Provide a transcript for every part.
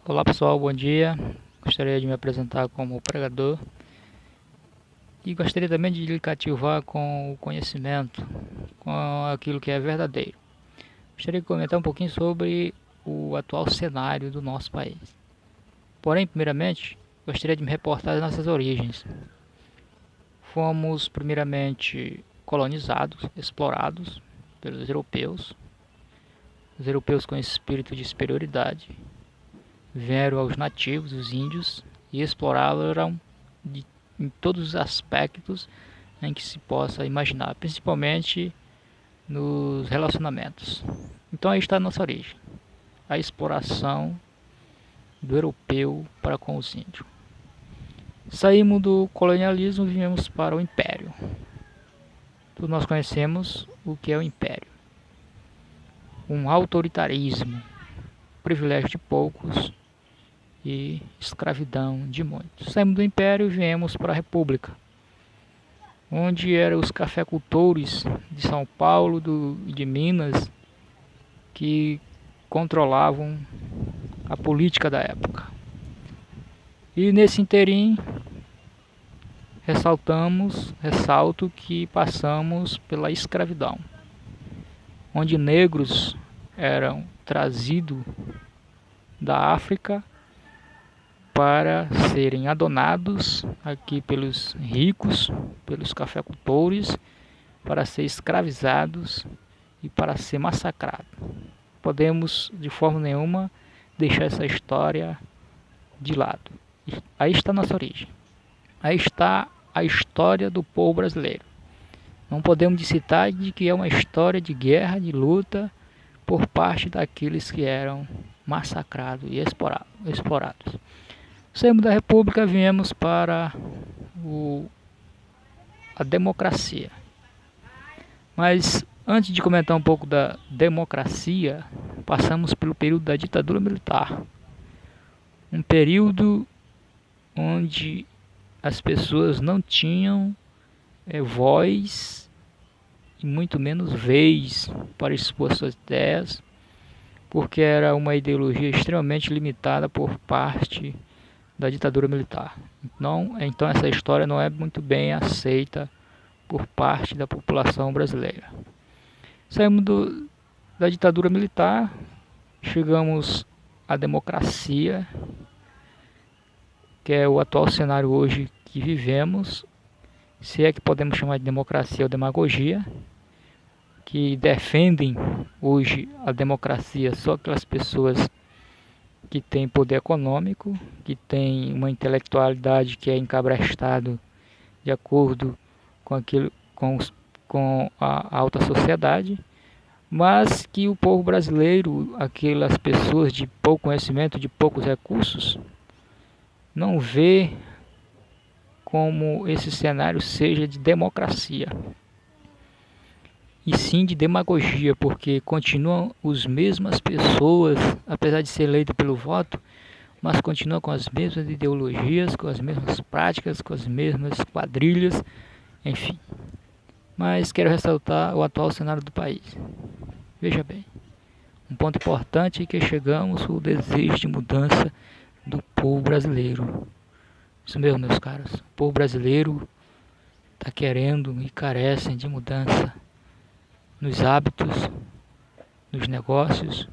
Olá pessoal, bom dia. Gostaria de me apresentar como pregador e gostaria também de lhe cativar com o conhecimento, com aquilo que é verdadeiro. Gostaria de comentar um pouquinho sobre o atual cenário do nosso país. Porém, primeiramente, gostaria de me reportar às nossas origens. Fomos primeiramente colonizados, explorados pelos europeus. Os europeus com espírito de superioridade vieram aos nativos, os índios, e exploraram em todos os aspectos em que se possa imaginar, principalmente nos relacionamentos. Então aí está a nossa origem, a exploração do europeu para com os índios. Saímos do colonialismo e viemos para o império. Todos nós conhecemos o que é o império. Um autoritarismo, privilégio de poucos e escravidão de muitos. Saímos do império e viemos para a república, onde eram os cafeicultores de São Paulo e de Minas que controlavam a política da época. E nesse interim ressalto que passamos pela escravidão, onde negros eram trazidos da África para serem adonados aqui pelos ricos, pelos cafeicultores, para ser escravizados e para ser massacrados. Podemos de forma nenhuma deixar essa história de lado. Aí está a nossa origem. Aí está a história do povo brasileiro. Não podemos citar de que é uma história de guerra, de luta por parte daqueles que eram massacrados e explorados. Saímos da República, viemos para a democracia. Mas antes de comentar um pouco da democracia, passamos pelo período da ditadura militar. Um período onde as pessoas não tinham voz e muito menos vez para expor suas ideias, porque era uma ideologia extremamente limitada por parte da ditadura militar. Então essa história não é muito bem aceita por parte da população brasileira. Saímos da ditadura militar, chegamos à democracia, que é o atual cenário hoje que vivemos, se é que podemos chamar de democracia ou demagogia, que defendem hoje a democracia só aquelas pessoas que têm poder econômico, que têm uma intelectualidade que é encabrestado de acordo com aquilo, com a alta sociedade, mas que o povo brasileiro, aquelas pessoas de pouco conhecimento, de poucos recursos, não vê como esse cenário seja de democracia, e sim de demagogia, porque continuam as mesmas pessoas, apesar de ser eleito pelo voto, mas continuam com as mesmas ideologias, com as mesmas práticas, com as mesmas quadrilhas, enfim. Mas quero ressaltar o atual cenário do país. Veja bem, um ponto importante é que chegamos ao desejo de mudança do povo brasileiro. Isso mesmo, meus caros. O povo brasileiro está querendo e carece de mudança nos hábitos, nos negócios,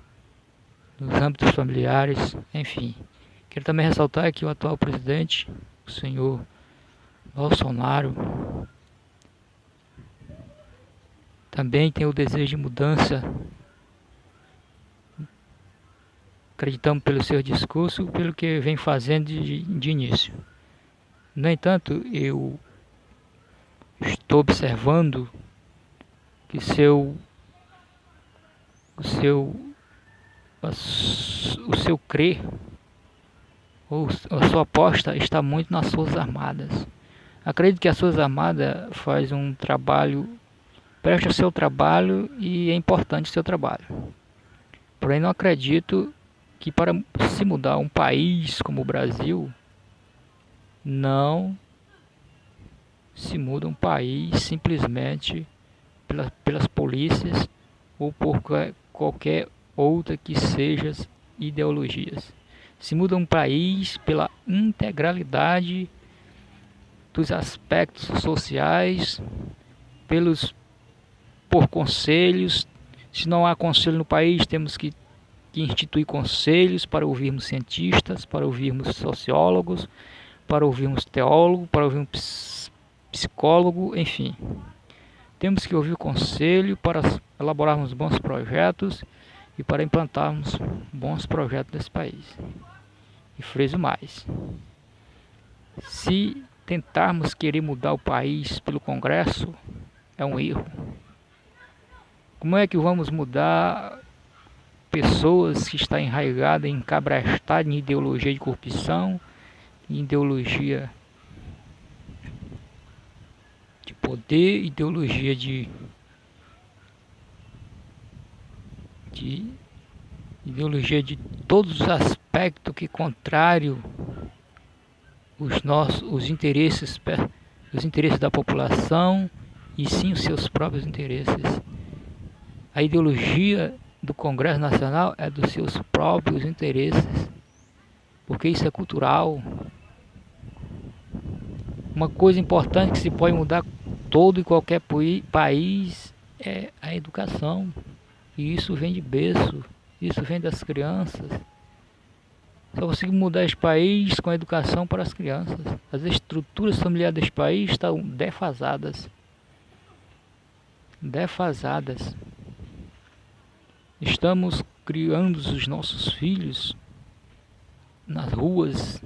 nos âmbitos familiares, enfim. Quero também ressaltar que o atual presidente, o senhor Bolsonaro, também tem o desejo de mudança. Acreditamos pelo seu discurso, pelo que vem fazendo de início. No entanto, eu estou observando que o seu crer ou a sua aposta está muito nas Forças Armadas. Acredito que as Forças Armadas faz um trabalho, presta o seu trabalho e é importante o seu trabalho. Porém, não acredito que para se mudar um país como o Brasil, não se muda um país simplesmente pelas polícias ou por qualquer outra que seja ideologias. Se muda um país pela integralidade dos aspectos sociais, por conselhos. Se não há conselho no país, temos que instituir conselhos para ouvirmos cientistas, para ouvirmos sociólogos, para ouvirmos teólogos, para ouvirmos psicólogo, enfim. Temos que ouvir conselho para elaborarmos bons projetos e para implantarmos bons projetos nesse país. E friso mais: se tentarmos querer mudar o país pelo Congresso, é um erro. Como é que vamos mudar pessoas que estão enraizadas, encabrestadas em ideologia de corrupção, em ideologia de poder, ideologia de ideologia de todos os aspectos que contrário os interesses da população e sim os seus próprios interesses. A ideologia do Congresso Nacional é dos seus próprios interesses, porque isso é cultural. Uma coisa importante que se pode mudar todo e qualquer país é a educação, e isso vem de berço, isso vem das crianças. Só conseguimos mudar esse país com a educação para as crianças. As estruturas familiares desse país estão defasadas. Estamos criando os nossos filhos nas ruas,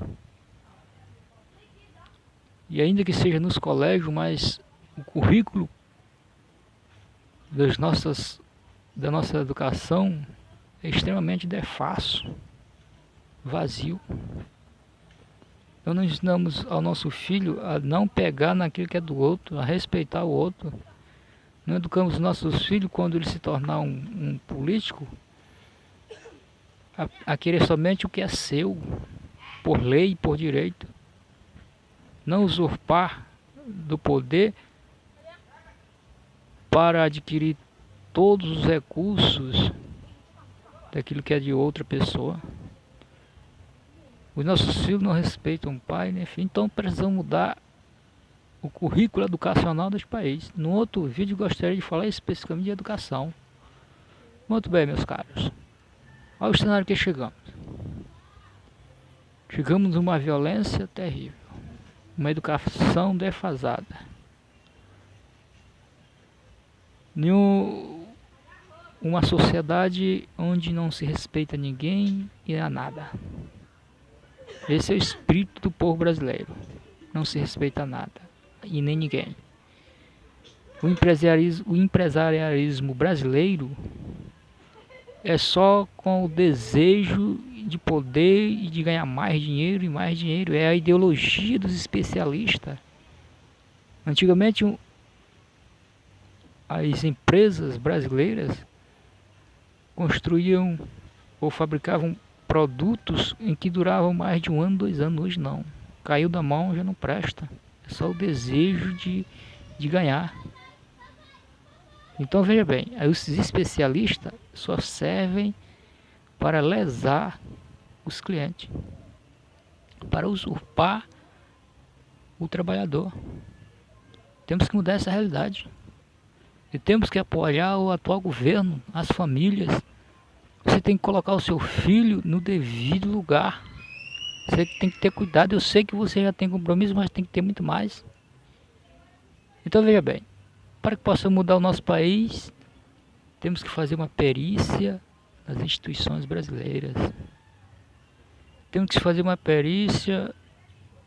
e ainda que seja nos colégios, mas o currículo da nossa educação é extremamente defácil, vazio. Então não ensinamos ao nosso filho a não pegar naquilo que é do outro, a respeitar o outro. Não educamos nossos filhos, quando ele se tornar um político, a querer somente o que é seu, por lei e por direito. Não usurpar do poder para adquirir todos os recursos daquilo que é de outra pessoa. Os nossos filhos não respeitam o pai, né? Então precisamos mudar o currículo educacional deste país. No outro vídeo gostaria de falar especificamente de educação. Muito bem, meus caros. Olha o cenário que chegamos. Chegamos numa violência terrível, uma educação defasada, uma sociedade onde não se respeita ninguém e a nada. Esse é o espírito do povo brasileiro. Não se respeita nada e nem ninguém. O empresarialismo brasileiro é só com o desejo de poder e de ganhar mais dinheiro e mais dinheiro. É a ideologia dos especialistas. Antigamente as empresas brasileiras construíam ou fabricavam produtos em que duravam mais de 1 ano, 2 anos. Hoje não. Caiu da mão, já não presta. É só o desejo de ganhar. Então veja bem, os especialistas só servem para lesar os clientes, para usurpar o trabalhador. Temos que mudar essa realidade. E temos que apoiar o atual governo, as famílias. Você tem que colocar o seu filho no devido lugar. Você tem que ter cuidado. Eu sei que você já tem compromisso, mas tem que ter muito mais. Então veja bem, para que possamos mudar o nosso país, temos que fazer uma perícia nas instituições brasileiras. Temos que fazer uma perícia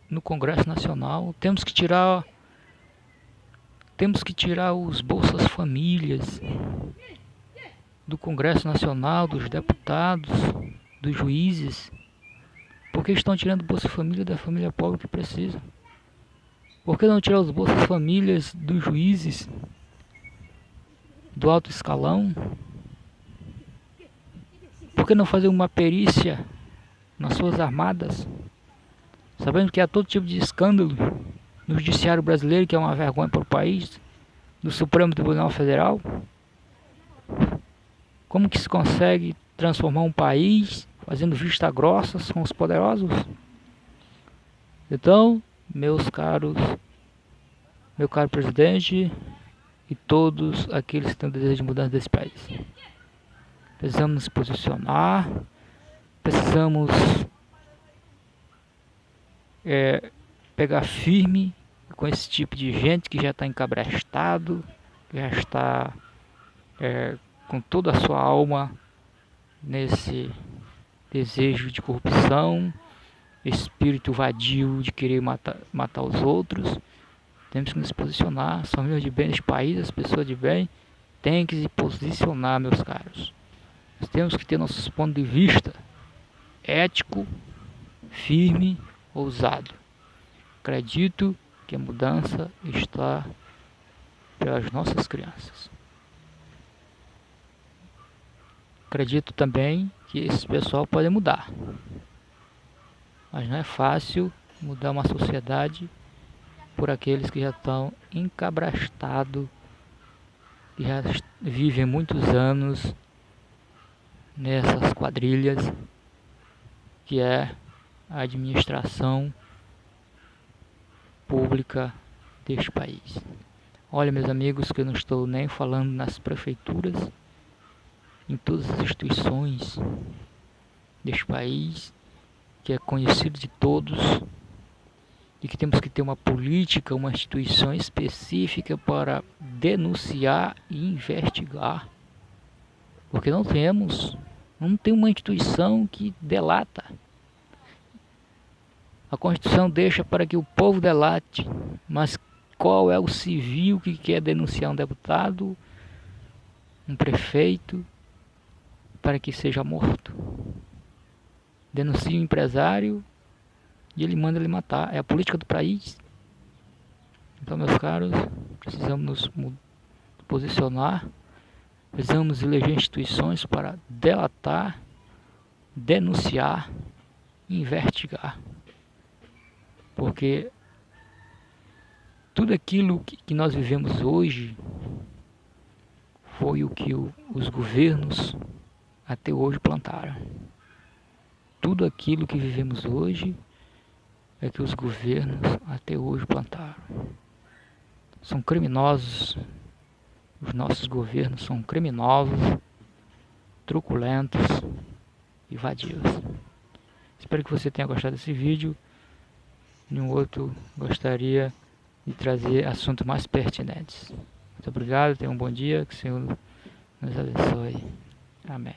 no Congresso Nacional. Temos que tirar os Bolsas Famílias do Congresso Nacional, dos deputados, dos juízes. Porque estão tirando Bolsa Família da família pobre que precisa. Por que não tirar os Bolsas Famílias dos juízes do alto escalão? Por que não fazer uma perícia nas Forças Armadas? Sabendo que há todo tipo de escândalo no judiciário brasileiro, que é uma vergonha para o país, no Supremo Tribunal Federal. Como que se consegue transformar um país fazendo vista grossa com os poderosos. Então, meu caro presidente e todos aqueles que têm o desejo de mudança desse país, precisamos nos posicionar, precisamos pegar firme com esse tipo de gente que já está encabrestado, que já está com toda a sua alma nesse desejo de corrupção, espírito vadio de querer matar os outros. Temos que nos posicionar. As famílias de bem deste país, as pessoas de bem, têm que se posicionar, meus caros. Nós temos que ter nossos pontos de vista ético, firme, ousado. Acredito que a mudança está pelas nossas crianças. Acredito também que esse pessoal pode mudar. Mas não é fácil mudar uma sociedade por aqueles que já estão encabrastados, que já vivem muitos anos nessas quadrilhas, que é a administração pública deste país. Olha, meus amigos, que eu não estou nem falando nas prefeituras, em todas as instituições deste país, que é conhecido de todos, e que temos que ter uma política, uma instituição específica para denunciar e investigar, porque não tem uma instituição que delata. A Constituição deixa para que o povo delate, mas qual é o civil que quer denunciar um deputado, um prefeito, para que seja morto? Denuncia o empresário e ele manda ele matar. É a política do país. Então, meus caros, precisamos nos posicionar, precisamos eleger instituições para delatar, denunciar e investigar. Porque tudo aquilo que nós vivemos hoje foi o que os governos até hoje plantaram. Tudo aquilo que vivemos hoje é que os governos até hoje plantaram. São criminosos. Os nossos governos são criminosos, truculentos e vadios. Espero que você tenha gostado desse vídeo. Em um outro gostaria de trazer assuntos mais pertinentes. Muito obrigado, tenha um bom dia, que o Senhor nos abençoe. Amém.